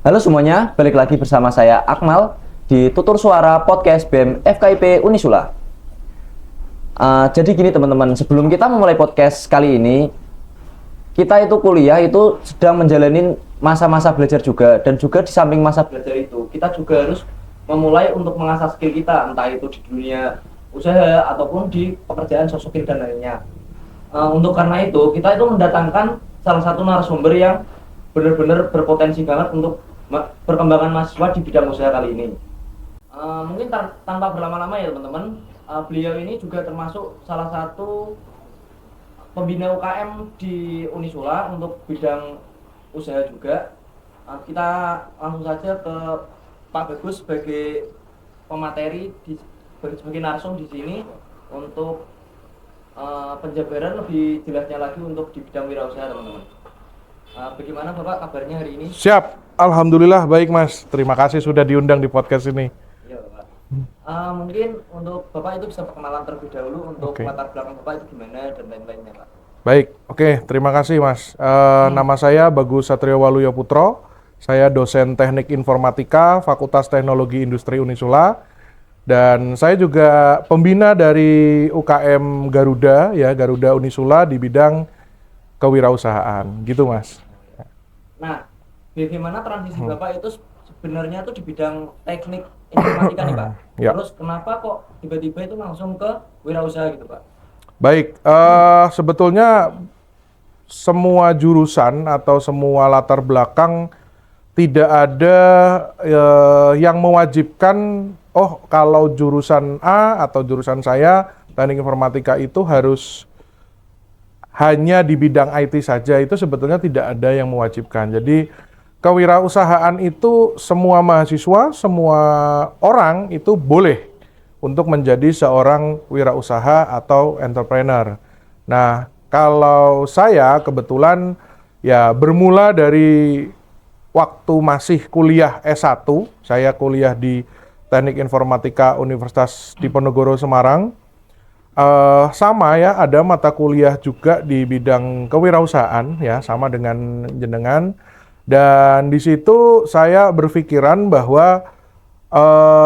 Halo semuanya, balik lagi bersama saya Akmal di Tutur Suara Podcast BEM FKIP Unisula. Jadi gini teman-teman, sebelum kita memulai podcast kali ini, kita itu kuliah itu sedang menjalani masa-masa belajar juga, dan juga di samping masa belajar itu, kita juga harus memulai untuk mengasah skill kita, entah itu di dunia usaha ataupun di pekerjaan soft skill dan lainnya. Untuk karena itu, kita itu mendatangkan salah satu narasumber yang benar-benar berpotensi banget untuk perkembangan mahasiswa di bidang usaha kali ini. Mungkin tanpa berlama-lama ya teman-teman, beliau ini juga termasuk salah satu pembina UKM di Unisula untuk bidang usaha juga. Kita langsung saja ke Pak Bagus sebagai pemateri, sebagai narsum di sini untuk penjabaran lebih jelasnya lagi untuk di bidang wirausaha teman-teman. Bagaimana Bapak kabarnya hari ini? Siap, Alhamdulillah baik Mas. Terima kasih sudah diundang di podcast ini. Iya Bapak. Mungkin untuk Bapak itu bisa perkenalan terlebih dahulu untuk latar belakang Bapak itu gimana dan lain-lainnya Pak. Baik, terima kasih Mas. Nama saya Bagus Satrio Waluyo Putro. Saya dosen Teknik Informatika Fakultas Teknologi Industri Unisula. Dan saya juga pembina dari UKM Garuda, ya Garuda Unisula di bidang kewirausahaan, gitu Mas. Nah, bagaimana transisi Bapak itu sebenarnya tuh di bidang teknik informatika nih Pak? Ya. Terus kenapa kok tiba-tiba itu langsung ke wirausaha gitu Pak? Baik, sebetulnya semua jurusan atau semua latar belakang tidak ada yang mewajibkan, kalau jurusan A atau jurusan saya, teknik informatika itu harus hanya di bidang IT saja, itu sebetulnya tidak ada yang mewajibkan. Jadi kewirausahaan itu semua mahasiswa, semua orang itu boleh untuk menjadi seorang wirausaha atau entrepreneur. Nah, kalau saya kebetulan ya bermula dari waktu masih kuliah S1, saya kuliah di Teknik Informatika Universitas Diponegoro Semarang. Sama ya, ada mata kuliah juga di bidang kewirausahaan ya, sama dengan jenengan. Dan di situ saya berpikiran bahwa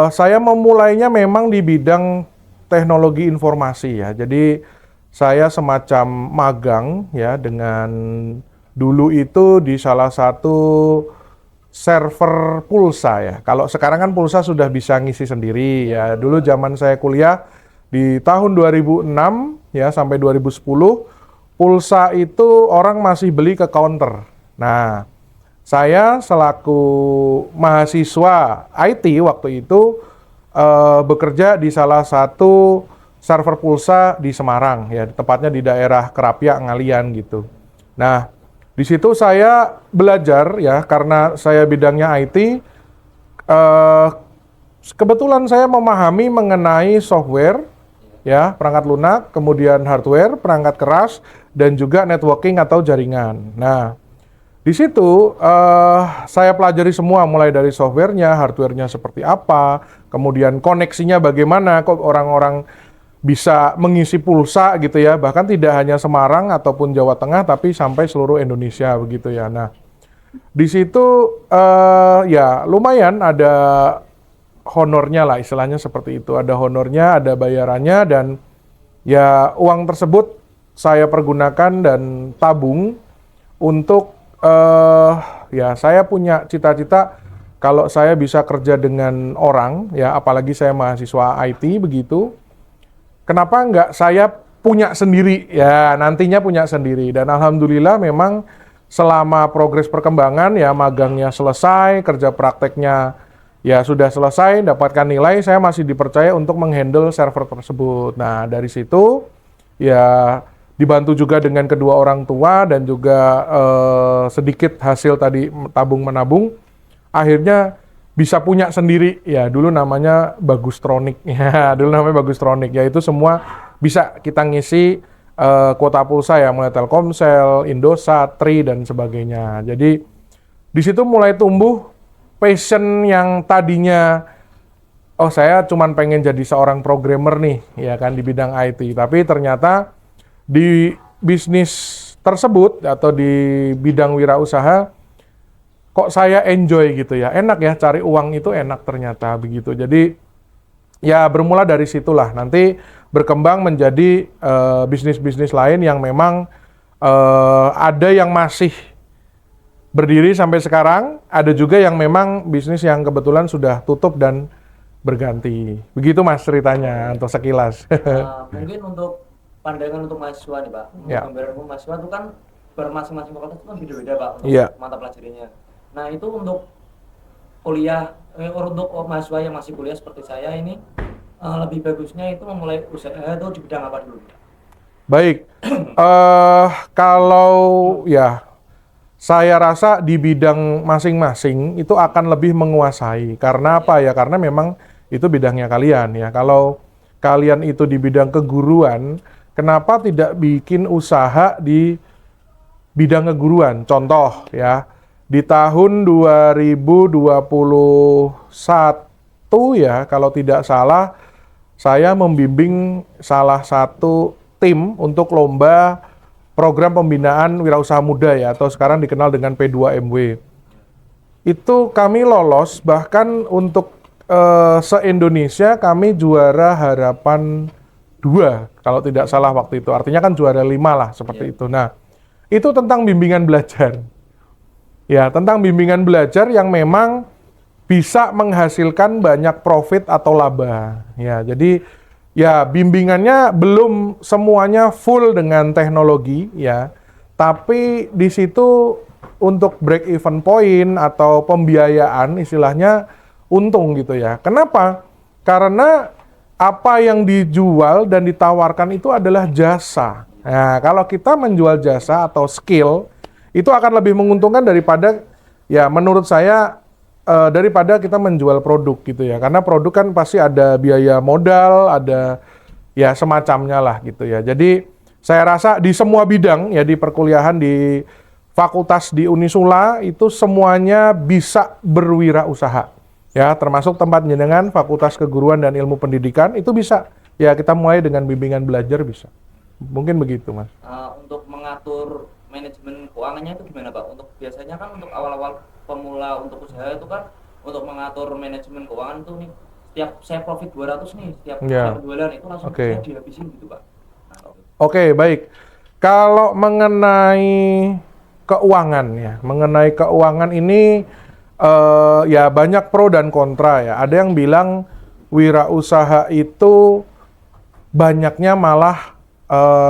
saya memulainya memang di bidang teknologi informasi ya. Jadi saya semacam magang ya dengan dulu itu di salah satu server pulsa ya. Kalau sekarang kan pulsa sudah bisa ngisi sendiri ya. Dulu zaman saya kuliah di tahun 2006 ya sampai 2010, pulsa itu orang masih beli ke counter. Nah, saya selaku mahasiswa IT waktu itu bekerja di salah satu server pulsa di Semarang ya, tepatnya di daerah Kerapia Ngalian gitu. Nah, di situ saya belajar ya, karena saya bidangnya IT. Kebetulan saya memahami mengenai software, ya, perangkat lunak, kemudian hardware, perangkat keras, dan juga networking atau jaringan. Nah, di situ saya pelajari semua, mulai dari softwarenya, hardwarenya seperti apa, kemudian koneksinya bagaimana, kok orang-orang bisa mengisi pulsa gitu ya, bahkan tidak hanya Semarang ataupun Jawa Tengah, tapi sampai seluruh Indonesia begitu ya. Nah, di situ ya lumayan ada honornya lah, istilahnya seperti itu. Ada honornya, ada bayarannya, dan ya uang tersebut saya pergunakan dan tabung untuk ya saya punya cita-cita kalau saya bisa kerja dengan orang, ya apalagi saya mahasiswa IT begitu, kenapa enggak saya punya sendiri, ya nantinya punya sendiri. Dan alhamdulillah memang selama progres perkembangan ya, magangnya selesai, kerja prakteknya ya sudah selesai, dapatkan nilai, saya masih dipercaya untuk menghandle server tersebut. Nah, dari situ ya dibantu juga dengan kedua orang tua dan juga sedikit hasil tadi tabung-menabung, akhirnya bisa punya sendiri ya. Dulu namanya Bagustronic ya, ya, itu semua bisa kita ngisi kuota pulsa ya, mulai Telkomsel, Indosat, Tri dan sebagainya. Jadi di situ mulai tumbuh passion yang tadinya saya cuman pengen jadi seorang programmer nih ya kan di bidang IT, tapi ternyata di bisnis tersebut atau di bidang wirausaha kok saya enjoy gitu ya, enak ya cari uang itu enak ternyata begitu. Jadi ya bermula dari situlah, nanti berkembang menjadi bisnis-bisnis lain yang memang ada yang masih berdiri sampai sekarang, ada juga yang memang bisnis yang kebetulan sudah tutup dan berganti. Begitu Mas ceritanya untuk sekilas. Mungkin untuk pandangan untuk mahasiswa nih Pak, untuk Ya. gambaran untuk mahasiswa itu kan bermasing-masing fakultas itu kan beda-beda Pak untuk Iya. mata pelajarannya. Nah itu untuk kuliah, untuk mahasiswa yang masih kuliah seperti saya ini, lebih bagusnya itu memulai usaha itu di bidang apa dulu? Baik, kalau ya saya rasa di bidang masing-masing itu akan lebih menguasai. Karena apa ya? Karena memang itu bidangnya kalian ya. Kalau kalian itu di bidang keguruan, kenapa tidak bikin usaha di bidang keguruan? Contoh ya, di tahun 2021 ya, kalau tidak salah, saya membimbing salah satu tim untuk lomba program pembinaan wirausaha muda ya, atau sekarang dikenal dengan P2MW. Itu kami lolos, bahkan untuk se-Indonesia kami juara harapan 2, kalau tidak salah waktu itu. Artinya kan juara 5 lah, seperti itu. Nah, itu tentang bimbingan belajar. Ya, tentang bimbingan belajar yang memang bisa menghasilkan banyak profit atau laba. Ya, jadi ya bimbingannya belum semuanya full dengan teknologi ya, tapi di situ untuk break even point atau pembiayaan istilahnya untung gitu ya. Kenapa? Karena apa yang dijual dan ditawarkan itu adalah jasa. Nah, kalau kita menjual jasa atau skill itu akan lebih menguntungkan daripada ya menurut saya daripada kita menjual produk gitu ya, karena produk kan pasti ada biaya modal, ada ya semacamnya lah gitu ya. Jadi saya rasa di semua bidang ya, di perkuliahan, di fakultas di Unisula itu semuanya bisa berwirausaha ya, termasuk tempat jenengan Fakultas Keguruan dan Ilmu Pendidikan itu bisa ya, kita mulai dengan bimbingan belajar bisa. Mungkin begitu Mas. Untuk mengatur manajemen keuangannya itu gimana Pak? Untuk biasanya kan untuk awal-awal pemula untuk usaha itu kan untuk mengatur manajemen keuangan itu nih, setiap saya profit 200 nih, setiap penjualan itu langsung saya dihabisin gitu Pak. Nah, Oke, baik. Kalau mengenai keuangan ya, mengenai keuangan ini ya banyak pro dan kontra ya. Ada yang bilang wirausaha itu banyaknya malah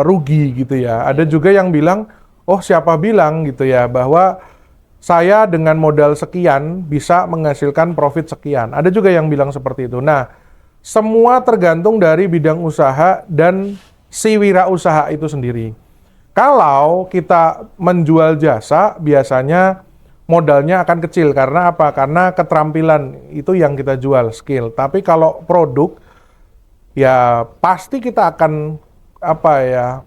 rugi gitu ya. Ada juga yang bilang, oh siapa bilang gitu ya, bahwa saya dengan modal sekian bisa menghasilkan profit sekian. Ada juga yang bilang seperti itu. Nah, semua tergantung dari bidang usaha dan si wirausaha itu sendiri. Kalau kita menjual jasa, biasanya modalnya akan kecil. Karena apa? Karena keterampilan itu yang kita jual, skill. Tapi kalau produk, ya pasti kita akan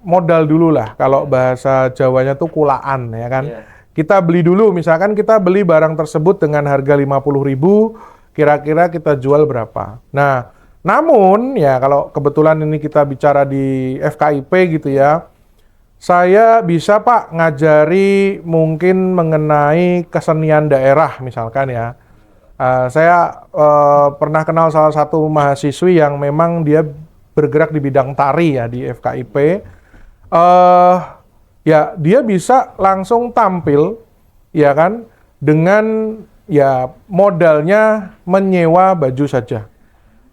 modal dulu lah. Kalau bahasa Jawanya tuh kulaan ya kan. Kita beli dulu, misalkan kita beli barang tersebut dengan harga 50.000, kira-kira kita jual berapa. Nah, namun ya kalau kebetulan ini kita bicara di FKIP gitu ya, saya bisa Pak ngajari mungkin mengenai kesenian daerah misalkan ya. Saya pernah kenal salah satu mahasiswi yang memang dia bergerak di bidang tari ya di FKIP. Ya dia bisa langsung tampil ya kan dengan ya modalnya menyewa baju saja.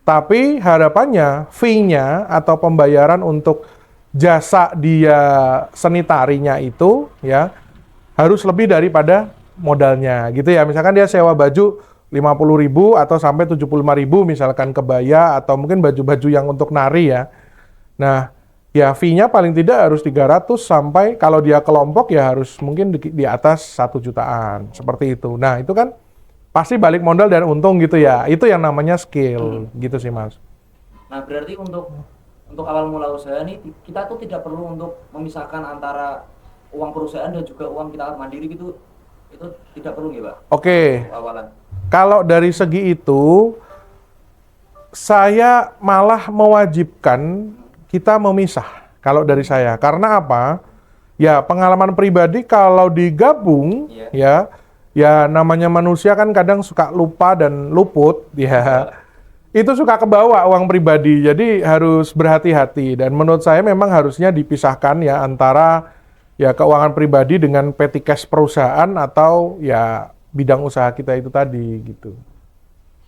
Tapi harapannya fee-nya atau pembayaran untuk jasa dia seni tarinya itu ya harus lebih daripada modalnya gitu ya. Misalkan dia sewa baju 50.000 atau sampai 75.000 misalkan kebaya atau mungkin baju-baju yang untuk nari ya. Nah, ya fee-nya paling tidak harus 300 sampai kalau dia kelompok ya harus mungkin di atas 1 jutaan seperti itu. Nah, itu kan pasti balik modal dan untung gitu ya. Itu yang namanya skill gitu sih Mas. Nah, berarti untuk awal mula usaha nih kita tuh tidak perlu untuk memisahkan antara uang perusahaan dan juga uang kita mandiri gitu. Itu tidak perlu ya, Pak? Oke. Awalan. Kalau dari segi itu saya malah mewajibkan kita memisah kalau dari saya. Karena apa? Ya pengalaman pribadi kalau digabung ya ya namanya manusia kan kadang suka lupa dan luput, ya. Itu suka kebawa uang pribadi, jadi harus berhati-hati. Dan menurut saya memang harusnya dipisahkan ya antara ya keuangan pribadi dengan petty cash perusahaan atau ya bidang usaha kita itu tadi gitu.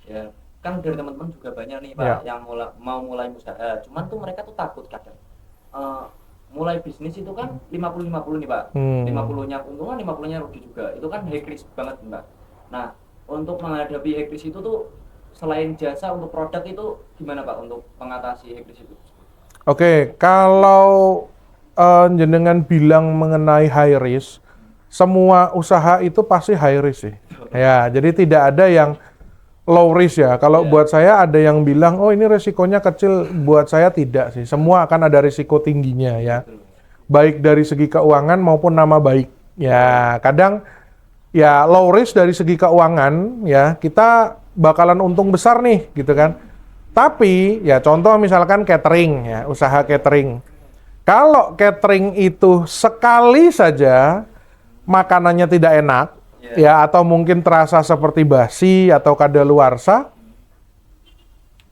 Ya, kan dari teman-teman juga banyak nih Pak Ya. yang mau mulai usaha. Cuman tuh mereka tuh takut kadang. Mulai bisnis itu kan 50-50 nih Pak. 50-nya keuntungan, 50-nya rugi juga. Itu kan high risk banget Mbak. Nah, untuk menghadapi high risk itu tuh selain jasa untuk produk itu gimana Pak untuk mengatasi high risk itu? Oke, kalau jenengan bilang mengenai high risk, semua usaha itu pasti high risk sih. Ya, jadi tidak ada yang low risk ya. Kalau buat saya ada yang bilang, oh ini resikonya kecil, buat saya tidak sih. Semua akan ada risiko tingginya ya. Baik dari segi keuangan maupun nama baik. Ya, kadang ya low risk dari segi keuangan ya, kita bakalan untung besar nih gitu kan. Tapi ya contoh misalkan catering ya, usaha catering. Kalau catering itu sekali saja makanannya tidak enak, ya atau mungkin terasa seperti basi atau kadaluarsa,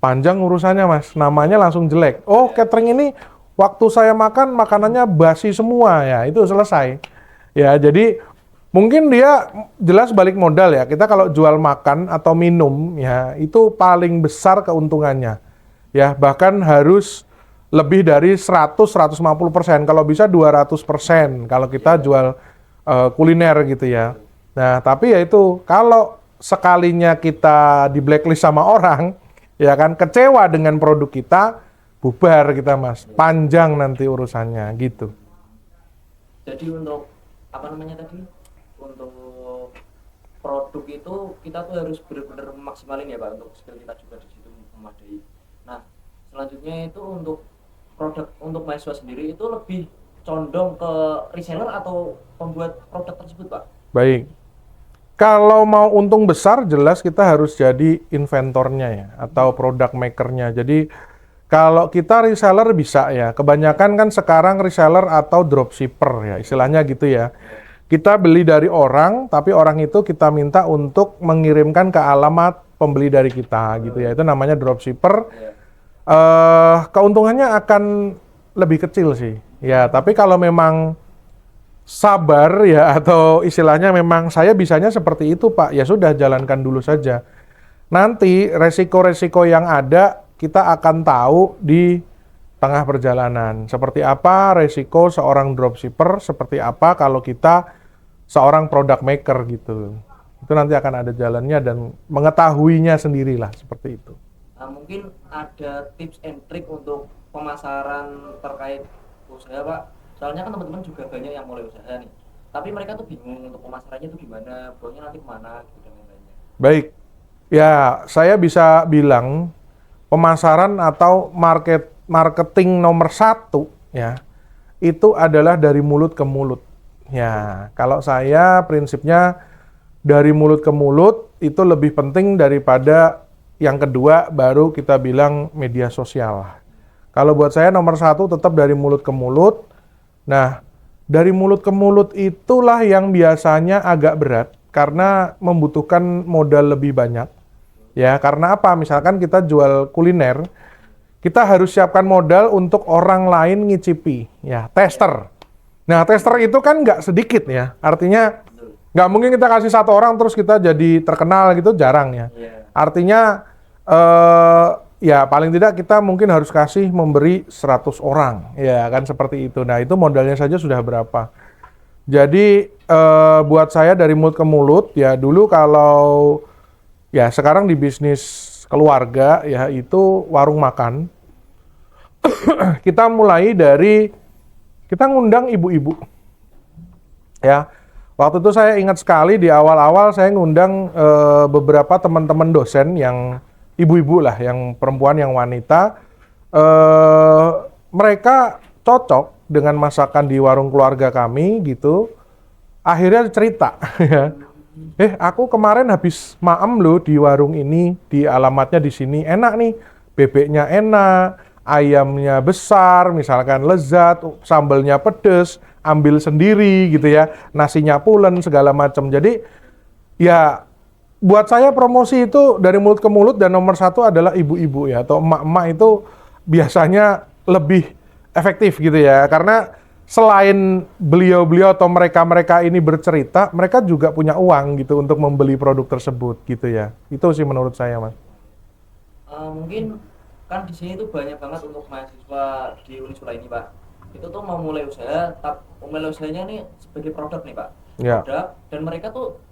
panjang urusannya Mas, namanya langsung jelek. Oh catering ini waktu saya makan makanannya basi semua ya, itu selesai. Ya jadi mungkin dia jelas balik modal ya. Kita kalau jual makan atau minum ya itu paling besar keuntungannya. Ya bahkan harus lebih dari 100-150%, kalau bisa 200% kalau kita jual kuliner gitu ya. Nah, tapi ya itu kalau sekalinya kita di blacklist sama orang, ya kan kecewa dengan produk kita, bubar kita Mas. Panjang nanti urusannya gitu. Jadi untuk apa namanya tadi? Untuk produk itu kita tuh harus benar-benar memaksimalin ya Pak untuk skill kita juga di situ memadai. Nah, selanjutnya itu untuk produk untuk mahasiswa sendiri itu lebih condong ke reseller atau pembuat produk tersebut Pak? Baik. Kalau mau untung besar, jelas kita harus jadi inventornya ya, atau product makernya. Jadi kalau kita reseller bisa ya, kebanyakan kan sekarang reseller atau dropshipper ya, istilahnya gitu ya. Kita beli dari orang, tapi orang itu kita minta untuk mengirimkan ke alamat pembeli dari kita gitu ya. Itu namanya dropshipper. Keuntungannya akan lebih kecil sih. Ya, tapi kalau memang sabar ya atau istilahnya memang saya bisanya seperti itu Pak, ya sudah jalankan dulu saja. Nanti resiko-resiko yang ada kita akan tahu di tengah perjalanan. Seperti apa resiko seorang dropshipper, seperti apa kalau kita seorang product maker gitu. Itu nanti akan ada jalannya dan mengetahuinya sendirilah seperti itu. Nah, mungkin ada tips and trick untuk pemasaran terkait usaha Pak. Soalnya kan teman-teman juga banyak yang mulai usaha nih. Tapi mereka tuh bingung untuk pemasarannya tuh gimana, buangnya nanti kemana gitu dan lain-lainnya. Baik, ya saya bisa bilang pemasaran atau marketing nomor satu ya itu adalah dari mulut ke mulut. Ya, kalau saya prinsipnya dari mulut ke mulut itu lebih penting daripada yang kedua baru kita bilang media sosial. Kalau buat saya nomor satu tetap dari mulut ke mulut. Nah, dari mulut ke mulut itulah yang biasanya agak berat karena membutuhkan modal lebih banyak. Ya, karena apa? Misalkan kita jual kuliner, kita harus siapkan modal untuk orang lain ngicipi. Ya, tester. Nah, tester itu kan nggak sedikit ya. Artinya nggak mungkin kita kasih satu orang terus kita jadi terkenal gitu, jarang ya. Artinya ya paling tidak kita mungkin harus memberi 100 orang, ya kan seperti itu. Nah itu modalnya saja sudah berapa. Jadi buat saya dari mulut ke mulut, ya dulu kalau ya sekarang di bisnis keluarga ya itu warung makan. Kita mulai dari kita ngundang ibu-ibu. Ya, waktu itu saya ingat sekali di awal-awal saya ngundang beberapa teman-teman dosen yang ibu-ibu lah, yang perempuan, yang wanita, mereka cocok dengan masakan di warung keluarga kami gitu. Akhirnya cerita, aku kemarin habis maem loh di warung ini, di alamatnya di sini, enak nih, bebeknya enak, ayamnya besar, misalkan lezat, sambalnya pedes, ambil sendiri gitu ya, nasinya pulen segala macam. Jadi Ya, buat saya promosi itu dari mulut ke mulut dan nomor satu adalah ibu-ibu ya atau emak-emak itu biasanya lebih efektif gitu ya karena selain beliau-beliau atau mereka-mereka ini bercerita, mereka juga punya uang gitu untuk membeli produk tersebut gitu ya. Itu sih menurut saya, Mas. Mungkin kan di sini tuh banyak banget untuk mahasiswa di Unisula ini Pak. Itu tuh mau mulai usaha, mulai usahanya nih sebagai produk nih Pak. Ya. Produk dan mereka tuh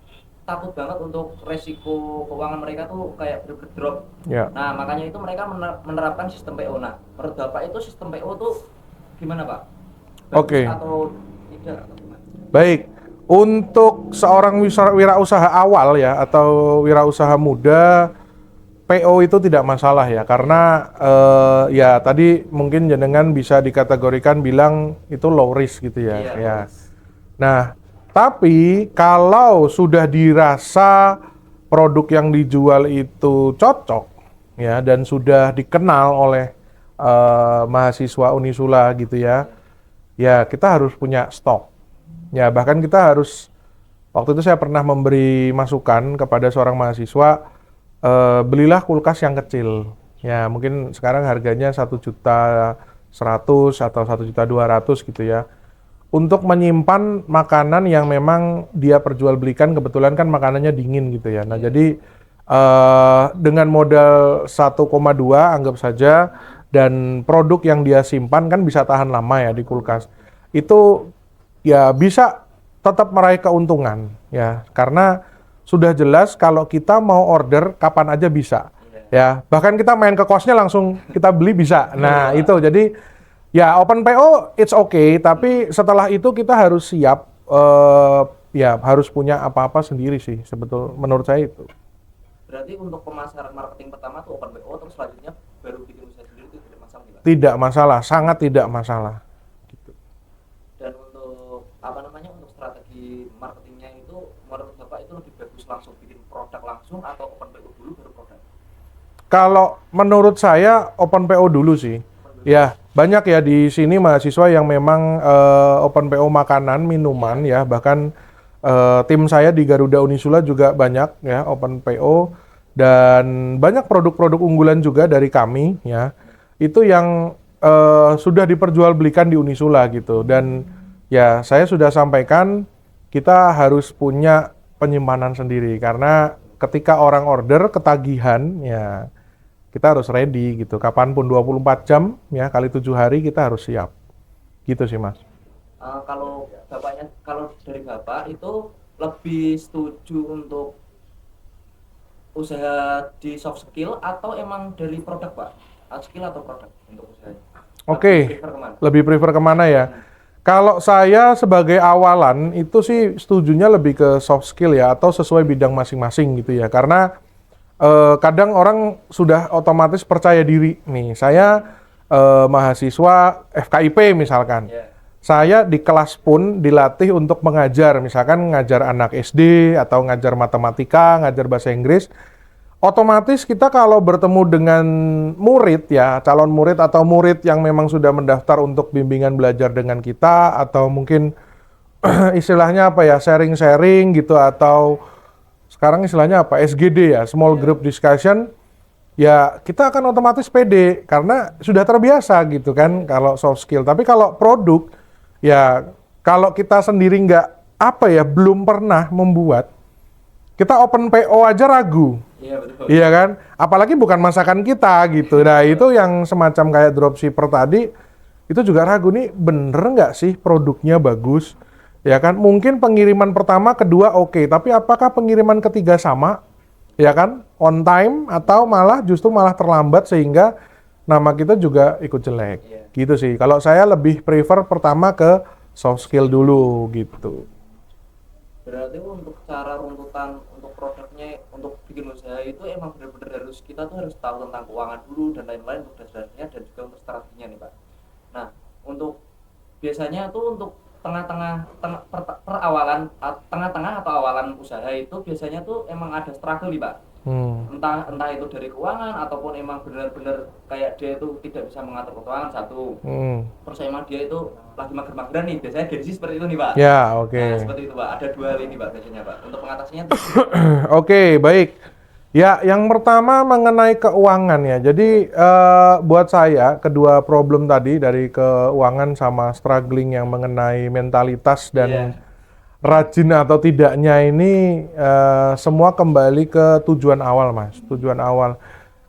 takut banget untuk resiko keuangan mereka tuh kayak drop. Ya. Nah makanya itu mereka menerapkan sistem PO. Nah menurut Bapak itu sistem PO tuh gimana Pak? Bagus Oke. atau tidak? Atau gimana? Baik. Untuk seorang wirausaha awal ya atau wirausaha muda, PO itu tidak masalah ya karena ya tadi mungkin jenengan bisa dikategorikan bilang itu low risk gitu ya. Iya, Ya. Nah, tapi kalau sudah dirasa produk yang dijual itu cocok ya dan sudah dikenal oleh mahasiswa Unisula gitu ya. Ya, kita harus punya stok. Ya, bahkan kita harus waktu itu saya pernah memberi masukan kepada seorang mahasiswa belilah kulkas yang kecil. Ya, mungkin sekarang harganya 1.100.000 atau 1.200.000 gitu ya. Untuk menyimpan makanan yang memang dia perjualbelikan kebetulan kan makanannya dingin gitu ya. Nah, jadi dengan modal 1,2 anggap saja dan produk yang dia simpan kan bisa tahan lama ya di kulkas. Itu ya bisa tetap meraih keuntungan ya karena sudah jelas kalau kita mau order kapan aja bisa ya bahkan kita main ke kosnya langsung kita beli bisa. Nah itu jadi ya open PO it's okay tapi setelah itu kita harus siap ya harus punya apa-apa sendiri sih sebetulnya menurut saya itu. Berarti untuk pemasaran marketing pertama tuh open PO terus selanjutnya baru bikin usaha sendiri itu tidak masalah Pak? Tidak masalah, sangat tidak masalah. Dan untuk untuk strategi marketingnya itu menurut Bapak itu lebih bagus langsung bikin produk langsung atau open PO dulu baru produk? Kalau menurut saya open PO dulu sih. Ya, banyak ya di sini mahasiswa yang memang open PO makanan, minuman ya, bahkan tim saya di Garuda Unisula juga banyak ya open PO dan banyak produk-produk unggulan juga dari kami ya. Itu yang sudah diperjualbelikan di Unisula gitu dan ya saya sudah sampaikan kita harus punya penyimpanan sendiri karena ketika orang order ketagihan ya kita harus ready gitu kapanpun 24 jam ya kali 7 hari kita harus siap gitu sih Mas. Kalau dari Bapak itu lebih setuju untuk usaha di soft skill atau emang dari produk Pak? Skill atau produk untuk usahanya? Oke, lebih prefer kemana ya? Kalau saya sebagai awalan itu sih setujunya lebih ke soft skill ya atau sesuai bidang masing-masing gitu ya. Karena kadang orang sudah otomatis percaya diri nih. Saya mahasiswa FKIP misalkan. Saya di kelas pun dilatih untuk mengajar, misalkan ngajar anak SD atau ngajar matematika, ngajar bahasa Inggris. Otomatis kita kalau bertemu dengan murid ya, calon murid atau murid yang memang sudah mendaftar untuk bimbingan belajar dengan kita atau mungkin istilahnya apa ya, sharing-sharing gitu atau sekarang istilahnya apa, SGD ya, small group discussion, ya kita akan otomatis pede karena sudah terbiasa gitu kan kalau soft skill. Tapi kalau produk, ya kalau kita sendiri nggak apa ya, belum pernah membuat, kita open PO aja ragu. Iya betul. Iya kan? Apalagi bukan masakan kita gitu. Nah itu yang semacam kayak dropshipper tadi, itu juga ragu nih bener nggak sih produknya bagus? Ya kan? Mungkin pengiriman pertama, kedua oke, tapi apakah pengiriman ketiga sama? Ya kan? On time atau justru malah terlambat sehingga nama kita juga ikut jelek. Gitu sih. Kalau saya lebih prefer pertama ke soft skill dulu gitu. Berarti untuk cara runtutan untuk produknya untuk bikin usaha itu emang benar-benar kita tuh harus tahu tentang keuangan dulu dan lain-lain untuk dasarnya dan juga untuk strateginya nih Pak. Nah untuk biasanya tuh untuk tengah-tengah atau awalan usaha itu biasanya tuh emang ada struggle nih Pak. Entah itu dari keuangan ataupun emang benar-benar kayak dia itu tidak bisa mengatur keuangan satu. Terus emang dia itu lagi mager-mageran nih, biasanya gengsi seperti itu nih Pak. Ya, oke. Nah, seperti itu Pak, ada dua hal ini Pak biasanya Pak, untuk mengatasinya. Oke, baik. Ya, yang pertama mengenai keuangan ya. Jadi buat saya kedua problem tadi dari keuangan sama struggling yang mengenai mentalitas dan rajin atau tidaknya ini semua kembali ke tujuan awal, Mas. Tujuan awal.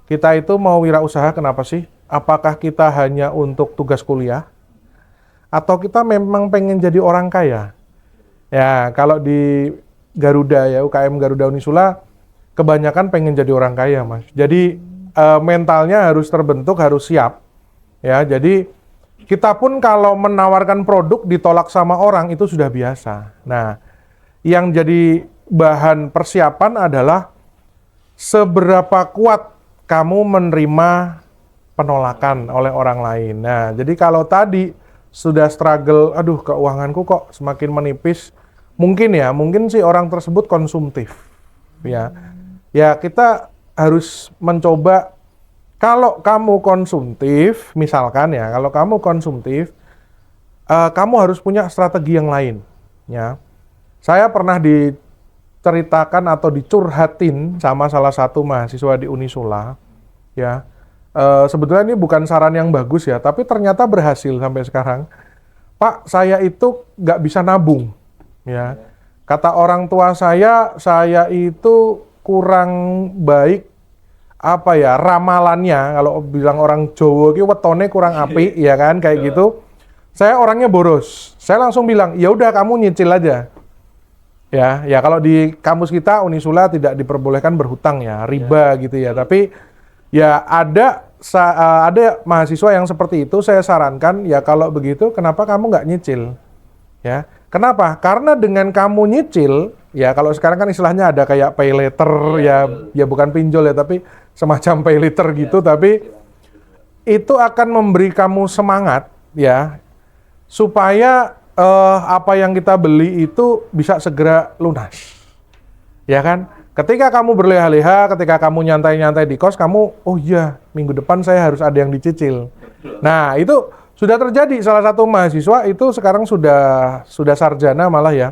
Kita itu mau wirausaha kenapa sih? Apakah kita hanya untuk tugas kuliah? Atau kita memang pengen jadi orang kaya? Ya, kalau di Garuda ya, UKM Garuda Unisula, kebanyakan pengen jadi orang kaya, Mas. Jadi mentalnya harus terbentuk, harus siap. Ya, jadi kita pun kalau menawarkan produk ditolak sama orang itu sudah biasa. Nah, yang jadi bahan persiapan adalah seberapa kuat kamu menerima penolakan oleh orang lain. Nah, jadi kalau tadi sudah struggle, aduh keuanganku kok semakin menipis, mungkin sih orang tersebut konsumtif. Ya kita harus mencoba. Kalau kamu konsumtif, misalkan ya, kalau kamu konsumtif, kamu harus punya strategi yang lain. Ya, saya pernah diceritakan atau dicurhatin sama salah satu mahasiswa di Unisula. Ya, sebetulnya ini bukan saran yang bagus ya, tapi ternyata berhasil sampai sekarang. Pak, saya itu nggak bisa nabung. Ya, kata orang tua saya itu kurang baik. Apa ya, ramalannya, kalau bilang orang Jawa ki wetone kurang apik ya kan, kayak gitu. Saya orangnya boros. Saya langsung bilang, "Ya udah kamu nyicil aja." Ya kalau di kampus kita Unisula tidak diperbolehkan berhutang ya, riba gitu ya. Tapi ya ada mahasiswa yang seperti itu, saya sarankan ya kalau begitu kenapa kamu nggak nyicil? Ya. Kenapa? Karena dengan kamu nyicil, ya kalau sekarang kan istilahnya ada kayak pay later ya bukan pinjol ya, tapi semacam pay later gitu, tapi itu akan memberi kamu semangat ya supaya apa yang kita beli itu bisa segera lunas. Ya kan? Ketika kamu berleha-leha, ketika kamu nyantai-nyantai di kos, kamu oh iya, minggu depan saya harus ada yang dicicil. Nah, itu sudah terjadi. Salah satu mahasiswa itu sekarang sudah sarjana malah ya.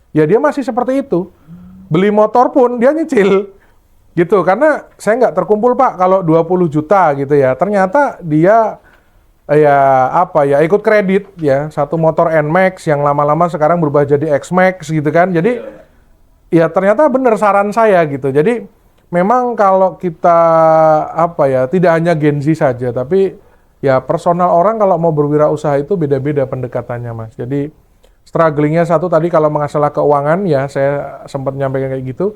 Ya dia masih seperti itu. Beli motor pun dia nyicil. Gitu, karena saya nggak terkumpul Pak kalau 20 juta gitu ya. Ternyata dia ikut kredit ya. Satu motor NMAX yang lama-lama sekarang berubah jadi X-Max gitu kan. Jadi ya ternyata benar saran saya gitu. Jadi memang kalau kita tidak hanya Gen Z saja, tapi ya personal orang kalau mau berwirausaha itu beda-beda pendekatannya Mas. Jadi strugglingnya satu tadi kalau masalah keuangan ya saya sempat nyampaikan kayak gitu.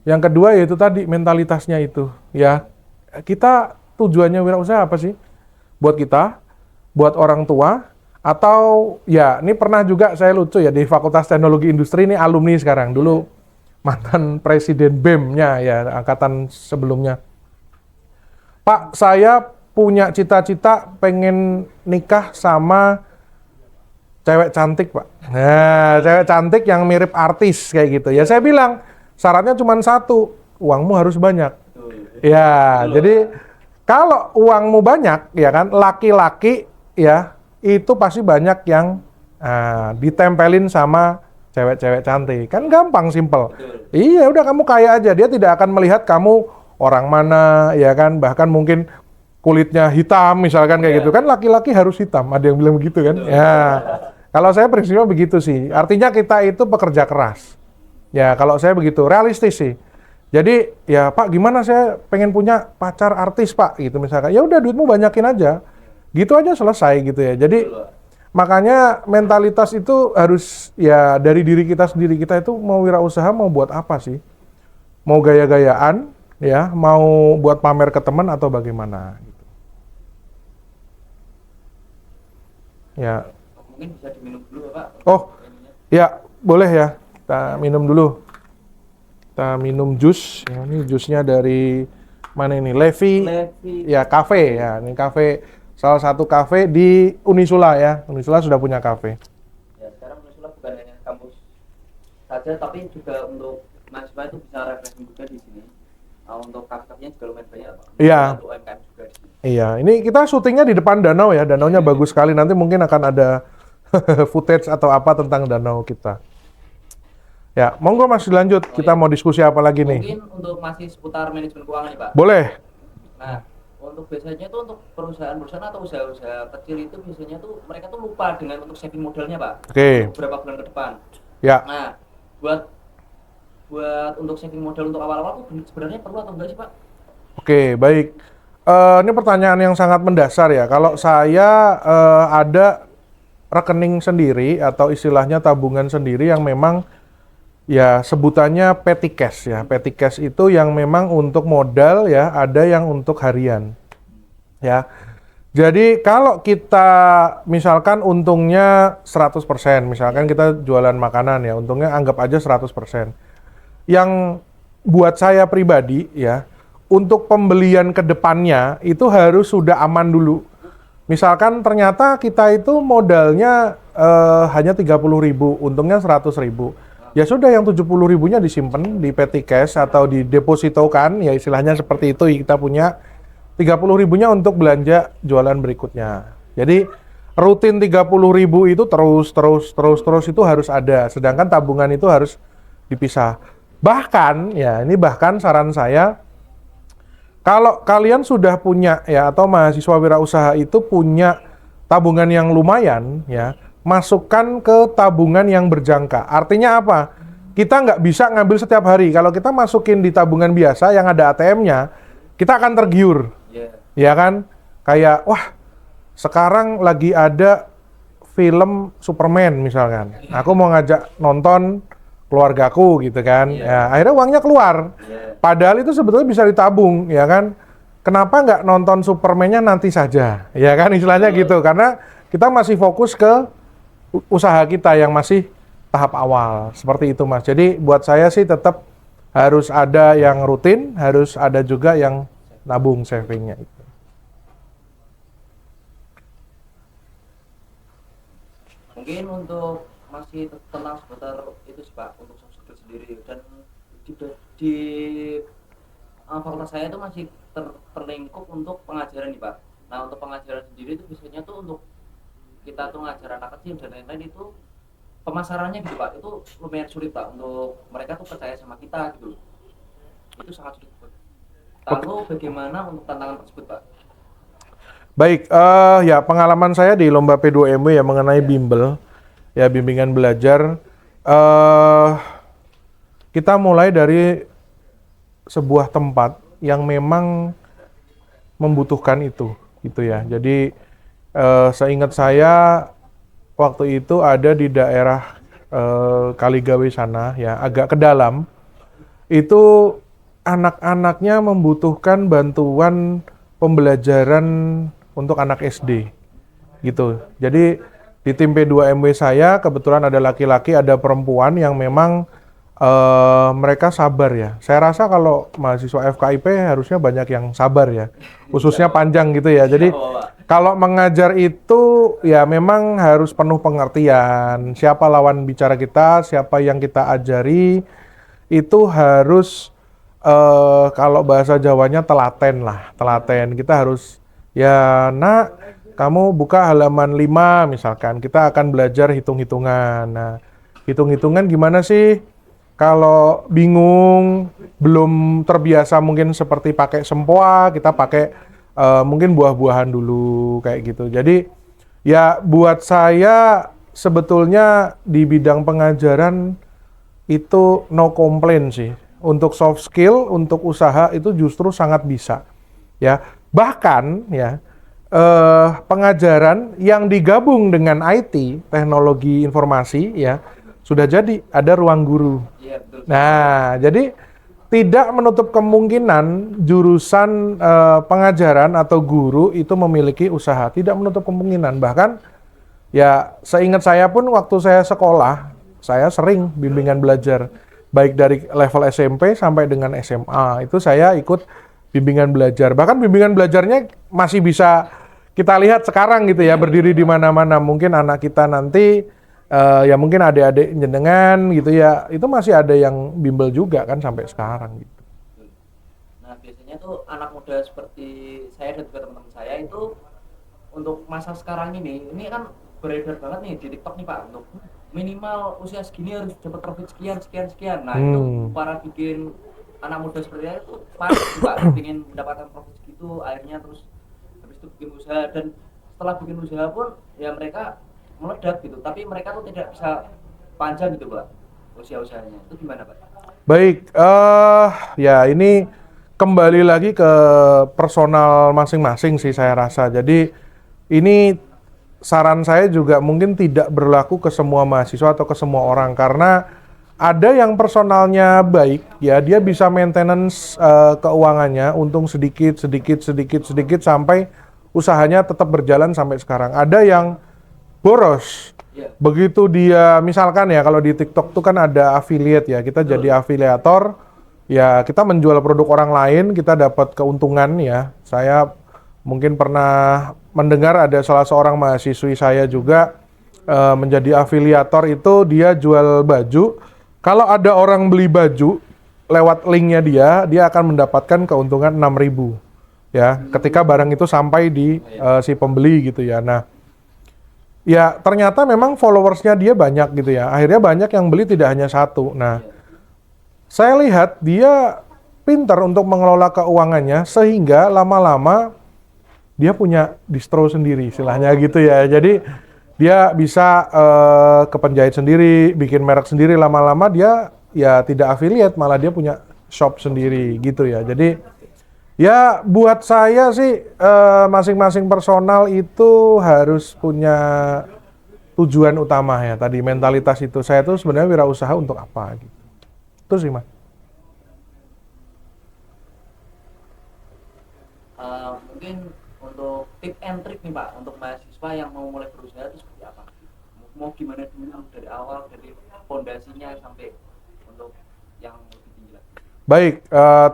Yang kedua yaitu tadi mentalitasnya itu ya. Kita tujuannya wirausaha apa sih? Buat kita, buat orang tua, atau ya ini pernah juga saya lucu ya di Fakultas Teknologi Industri, ini alumni sekarang, dulu mantan presiden BEM-nya ya angkatan sebelumnya. Pak, saya punya cita-cita pengen nikah sama cewek cantik Pak. Nah, cewek cantik yang mirip artis kayak gitu. Ya saya bilang, syaratnya cuma satu, uangmu harus banyak. Ya, jadi kalau uangmu banyak, ya kan, laki-laki ya itu pasti banyak yang ditempelin sama cewek-cewek cantik. Kan gampang, simple. Iya, udah kamu kaya aja. Dia tidak akan melihat kamu orang mana, ya kan, bahkan mungkin kulitnya hitam misalkan kayak gitu kan, laki-laki harus hitam, ada yang bilang begitu kan. Ya, kalau saya prinsipnya begitu sih. Artinya kita itu pekerja keras. Ya, kalau saya begitu, realistis sih. Jadi, ya Pak, gimana saya pengen punya pacar artis Pak, gitu misalkan. Ya udah duitmu banyakin aja. Gitu aja selesai gitu ya. Jadi, makanya mentalitas itu harus ya dari diri kita sendiri. Kita itu mau wirausaha mau buat apa sih? Mau gaya-gayaan, ya, mau buat pamer ke teman atau bagaimana? Gitu. Ya. Mungkin bisa diminum dulu Pak. Oh, ya boleh ya. Kita minum dulu. Kita minum jus. Ya, ini jusnya dari mana ini? Levi. Ya, kafe ya. Ini kafe, salah satu kafe di Unisula ya. Unisula sudah punya kafe. Ya, sekarang Unisula bukan hanya kampus saja, tapi juga untuk mahasiswa itu bisa refreshing juga di sini. Untuk kafe-kafenya juga lumayan banyak Pak. Iya. Untuk UMKM juga di sini. Iya, ini kita syutingnya di depan danau ya. Danaunya bagus sekali. Nanti mungkin akan ada footage atau apa tentang danau kita. Ya, monggo Mas dilanjut. Kita mau diskusi apa lagi nih? Mungkin untuk masih seputar manajemen keuangan nih Pak. Boleh. Nah, untuk biasanya tuh untuk perusahaan-perusahaan atau usaha-usaha kecil itu biasanya tuh mereka tuh lupa dengan untuk saving modalnya Pak. Oke. Untuk beberapa bulan ke depan. Ya. Nah, buat untuk saving modal untuk awal-awal tuh sebenarnya perlu atau enggak sih Pak? Oke, baik. Ini pertanyaan yang sangat mendasar ya. Kalau saya ada rekening sendiri atau istilahnya tabungan sendiri yang memang ya sebutannya petty cash ya. Petty cash itu yang memang untuk modal ya, ada yang untuk harian. Ya. Jadi kalau kita misalkan untungnya 100%, misalkan kita jualan makanan ya, untungnya anggap aja 100%. Yang buat saya pribadi ya, untuk pembelian ke depannya itu harus sudah aman dulu. Misalkan ternyata kita itu modalnya hanya 30.000, untungnya 100.000. Ya sudah, yang 70.000-nya disimpan di petty cash atau didepositokan, ya istilahnya seperti itu. Kita punya 30.000-nya untuk belanja jualan berikutnya. Jadi rutin 30.000 itu terus itu harus ada. Sedangkan tabungan itu harus dipisah. Bahkan ya, ini bahkan saran saya, kalau kalian sudah punya ya, atau mahasiswa wirausaha itu punya tabungan yang lumayan ya, masukkan ke tabungan yang berjangka. Artinya apa? Kita nggak bisa ngambil setiap hari. Kalau kita masukin di tabungan biasa yang ada ATM-nya, kita akan tergiur. Ya kan? Kayak, wah, sekarang lagi ada film Superman misalkan. Aku mau ngajak nonton keluargaku gitu kan. Ya, akhirnya uangnya keluar. Padahal itu sebetulnya bisa ditabung, ya kan? Kenapa nggak nonton Superman-nya nanti saja? Ya kan, istilahnya gitu. Karena kita masih fokus ke usaha kita yang masih tahap awal. Seperti itu, Mas. Jadi buat saya sih tetap harus ada yang rutin, harus ada juga yang nabung savingnya itu. Mungkin untuk masih tentang seputar itu sih Pak, untuk soft skill sendiri, dan di fakultas saya itu masih terlingkup untuk pengajaran nih Pak. Nah, untuk pengajaran sendiri itu biasanya tuh untuk kita tuh ngajar anak kecil dan lain-lain itu pemasarannya gitu Pak, itu lumayan sulit Pak untuk mereka tuh percaya sama kita gitu. Itu sangat sulit Pak. Lalu bagaimana untuk tantangan tersebut Pak? Baik, ya pengalaman saya di lomba P2MW ya mengenai bimbel, ya bimbingan belajar, kita mulai dari sebuah tempat yang memang membutuhkan itu, gitu ya. Jadi seingat saya waktu itu ada di daerah Kaligawe sana, ya agak ke dalam, itu anak-anaknya membutuhkan bantuan pembelajaran untuk anak SD, gitu. Jadi di tim P2MW saya kebetulan ada laki-laki, ada perempuan yang memang mereka sabar ya. Saya rasa kalau mahasiswa FKIP harusnya banyak yang sabar ya, khususnya panjang gitu ya. Jadi kalau mengajar itu ya memang harus penuh pengertian. Siapa lawan bicara kita, siapa yang kita ajari, itu harus kalau bahasa Jawanya telaten lah, telaten. Kita harus, ya nak, kamu buka halaman 5 misalkan, kita akan belajar hitung-hitungan. Nah, hitung-hitungan gimana sih? Kalau bingung, belum terbiasa mungkin seperti pakai sempoa, kita pakai mungkin buah-buahan dulu, kayak gitu. Jadi, ya buat saya sebetulnya di bidang pengajaran itu no complaint sih. Untuk soft skill, untuk usaha itu justru sangat bisa. Ya, bahkan ya pengajaran yang digabung dengan IT, teknologi informasi ya, sudah jadi ada ruang guru. Iya, betul. Nah, jadi tidak menutup kemungkinan jurusan pengajaran atau guru itu memiliki usaha, tidak menutup kemungkinan. Bahkan ya seingat saya pun waktu saya sekolah, saya sering bimbingan belajar. Baik dari level SMP sampai dengan SMA, itu saya ikut bimbingan belajar. Bahkan bimbingan belajarnya masih bisa kita lihat sekarang gitu ya, berdiri di mana-mana. Mungkin anak kita nanti, ya mungkin adik-adik jenengan gitu ya, itu masih ada yang bimbel juga kan sampai sekarang gitu. biasanya tuh anak muda seperti saya dan juga teman-teman saya itu untuk masa sekarang ini kan beredar banget nih di TikTok nih Pak, untuk minimal usia segini harus dapat profit sekian sekian sekian. Nah itu para bikin anak muda seperti saya itu panik tuh, Pak, ingin mendapatkan profit segitu, akhirnya terus habis itu bikin usaha, dan setelah bikin usaha pun ya mereka meledak gitu, tapi mereka tuh tidak bisa panjang gitu Pak usia-usahanya. Itu gimana Pak? Baik, ya ini kembali lagi ke personal masing-masing sih saya rasa. Jadi ini saran saya juga mungkin tidak berlaku ke semua mahasiswa atau ke semua orang, karena ada yang personalnya baik, ya dia bisa maintenance keuangannya, untung sedikit sampai usahanya tetap berjalan sampai sekarang. Ada yang boros. Begitu dia, misalkan ya kalau di TikTok tuh kan ada affiliate ya, kita jadi afiliator, ya kita menjual produk orang lain, kita dapat keuntungan ya. Saya mungkin pernah mendengar ada salah seorang mahasiswi saya juga menjadi afiliator, itu dia jual baju. Kalau ada orang beli baju lewat linknya dia akan mendapatkan keuntungan 6.000 ya, ketika barang itu sampai di si pembeli gitu ya. Nah, ya ternyata memang followersnya dia banyak gitu ya. Akhirnya banyak yang beli, tidak hanya satu. Nah, saya lihat dia pintar untuk mengelola keuangannya sehingga lama-lama dia punya distro sendiri, istilahnya gitu ya. Jadi dia bisa ke penjahit sendiri, bikin merek sendiri. Lama-lama dia ya tidak affiliate, malah dia punya shop sendiri gitu ya. Jadi ya buat saya sih masing-masing personal itu harus punya tujuan utama ya, tadi mentalitas itu. Saya tuh sebenarnya wirausaha untuk apa gitu. Itu sih Mas. Mungkin untuk tip and trick nih Pak, untuk mahasiswa yang mau mulai berusaha itu seperti apa? Mau gimana dulu dari awal, dari fondasinya sampai untuk yang lebih tinggi lagi? Baik,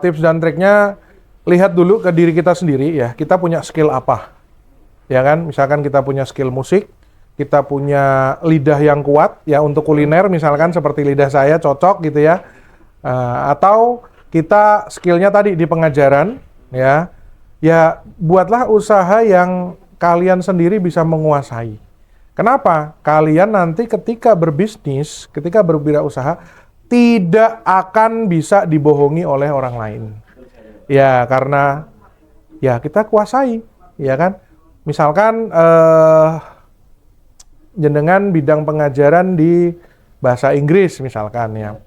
tips dan triknya, lihat dulu ke diri kita sendiri ya, kita punya skill apa. Ya kan, misalkan kita punya skill musik, kita punya lidah yang kuat ya untuk kuliner, misalkan seperti lidah saya cocok gitu ya. Atau kita skillnya tadi di pengajaran ya. Ya buatlah usaha yang kalian sendiri bisa menguasai. Kenapa? Kalian nanti ketika berbisnis, ketika berwirausaha, tidak akan bisa dibohongi oleh orang lain. Ya, karena ya kita kuasai, ya kan? Misalkan jenengan bidang pengajaran di bahasa Inggris misalkan ya.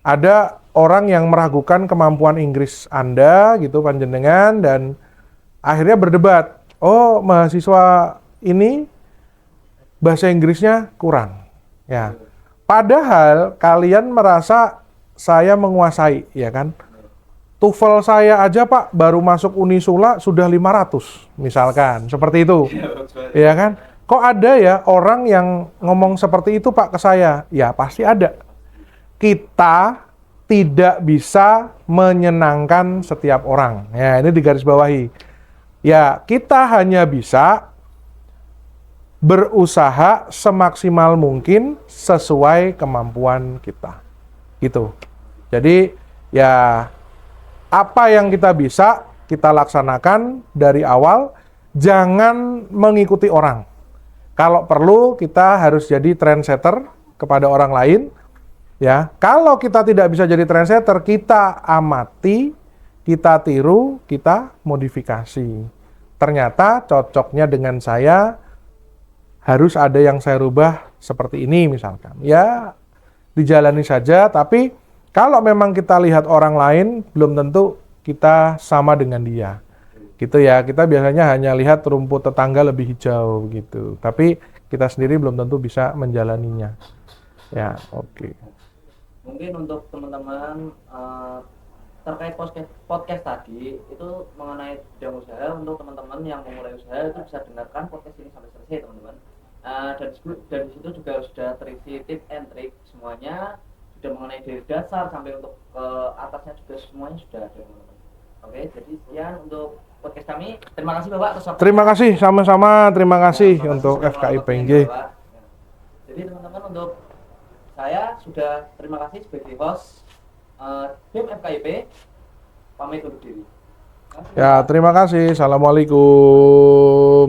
Ada orang yang meragukan kemampuan Inggris Anda gitu panjenengan, dan akhirnya berdebat. Oh, mahasiswa ini bahasa Inggrisnya kurang. Ya. Padahal kalian merasa saya menguasai, ya kan? TOEFL saya aja Pak baru masuk Unisula sudah 500 misalkan, seperti itu. Ya kan? Kok ada ya orang yang ngomong seperti itu Pak ke saya? Ya pasti ada. Kita tidak bisa menyenangkan setiap orang. Ya, ini digarisbawahi. Ya, kita hanya bisa berusaha semaksimal mungkin sesuai kemampuan kita. Gitu. Jadi, ya apa yang kita bisa, kita laksanakan dari awal, jangan mengikuti orang. Kalau perlu, kita harus jadi trendsetter kepada orang lain. Ya, kalau kita tidak bisa jadi trendsetter, kita amati, kita tiru, kita modifikasi. Ternyata cocoknya dengan saya, harus ada yang saya rubah seperti ini misalkan. Ya, dijalani saja, tapi kalau memang kita lihat orang lain, belum tentu kita sama dengan dia. Gitu ya, kita biasanya hanya lihat rumput tetangga lebih hijau gitu. Tapi kita sendiri belum tentu bisa menjalaninya. Ya, oke. Mungkin untuk teman-teman terkait podcast tadi itu mengenai bidang usaha, untuk teman-teman yang memulai usaha itu bisa dengarkan podcast ini sampai selesai teman-teman. Dan di situ juga sudah terisi tip and trick semuanya, sudah mengenai dari dasar sampai untuk ke atasnya juga semuanya sudah ada teman-teman. Oke, jadi sekian untuk podcast kami. Terima kasih Bapak atas waktunya. Terima kasih, sama-sama. Terima kasih untuk FKIP PNJ. Jadi teman-teman, untuk saya sudah terima kasih sebagai host BEM FKIP, pamit undur diri. Ya, terima kasih. Assalamualaikum.